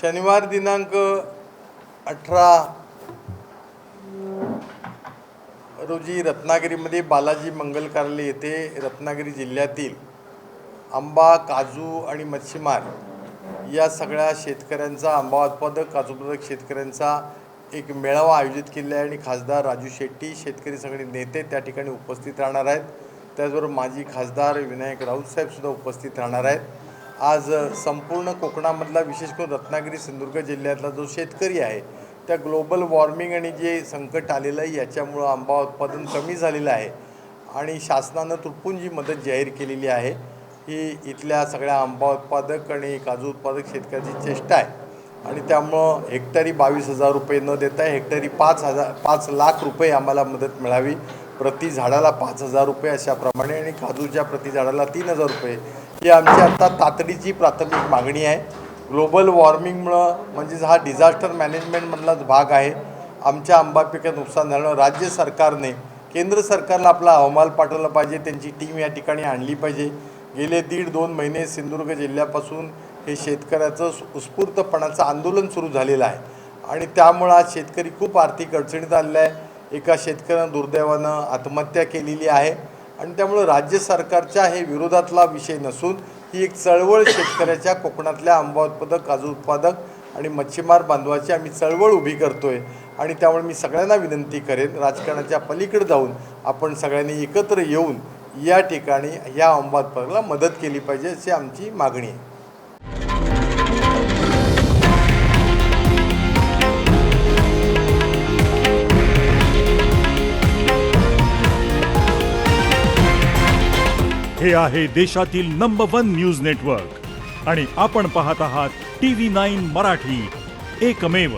शनिवार दिनांक 18 रोजी रत्नागिरीमध्ये बालाजी मंगल कार्यालय येथे रत्नागिरी जिल्ह्यातील आंबा, काजू आणि मच्छीमार या सगळ्या शेतकऱ्यांचा, आंबा उत्पादक, काजू उत्पादक शेतकऱ्यांचा एक मेळावा आयोजित केला आहे आणि खासदार राजू शेट्टी, शेतकरी सगळे नेते त्या ठिकाणी उपस्थित राहणार आहेत। त्याचबरोबर माजी खासदार विनायक राऊतसाहेबसुद्धा उपस्थित राहणार आहेत। आज संपूर्ण कोकणामधला, विशेष करून रत्नागिरी सिंधुदुर्ग जिल्ह्यातला जो शेतकरी आहे, त्या ग्लोबल वॉर्मिंग आणि जे संकट आलेलं आहे याच्यामुळं आंबा उत्पादन कमी झालेलं आहे आणि शासनानं तुटपुंजी मदत जाहीर केलेली आहे। ही इथल्या सगळ्या आंबा उत्पादक आणि काजू उत्पादक शेतकऱ्याची चेष्टा आहे आणि त्यामुळं हेक्टरी 22,000 रुपये न देता हेक्टरी 5 लाख रुपये आम्हाला मदत मिळावी। प्रति झाडाला 5,000 रुपये अशाप्रमाणे आणि काजूच्या प्रति झाडाला 3,000 रुपये ही आमची आता तातडीची प्राथमिक मागणी आहे। ग्लोबल वॉर्मिंगमुळं म्हणजे हा डिझास्टर मॅनेजमेंटमधलाच भाग आहे। आमच्या आंबा पिकात नुकसान झालं, राज्य सरकारने केंद्र सरकारला आपला अहवाल पाठवला पाहिजे, त्यांची टीम या ठिकाणी आणली पाहिजे। गेले 1.5-2 महिने सिंधुदुर्ग जिल्ह्यापासून हे शेतकऱ्याचं उत्स्फूर्तपणाचं आंदोलन सुरू झालेलं आहे आणि त्यामुळं आज शेतकरी खूप आर्थिक अडचणीत आलेला आहे। एका शेतकऱ्यानं दुर्दैवानं आत्महत्या केलेली आहे आणि त्यामुळे राज्य सरकारच्या हे विरोधातला विषय नसून ही एक चळवळ शेतकऱ्याच्या, कोकणातल्या आंबा उत्पादक, काजू उत्पादक आणि मच्छीमार बांधवाची आम्ही चळवळ उभी करतोय आणि त्यामुळे मी सगळ्यांना विनंती करेन, राजकारणाच्या पलीकडे जाऊन आपण सगळ्यांनी एकत्र येऊन या ठिकाणी या आंबा उत्पादकाला मदत केली पाहिजे अशी आमची मागणी आहे। हे आहे देशातील नंबर 1 न्यूज नेटवर्क आणि आपण पाहत आहात TV9 मराठी, एकमेव।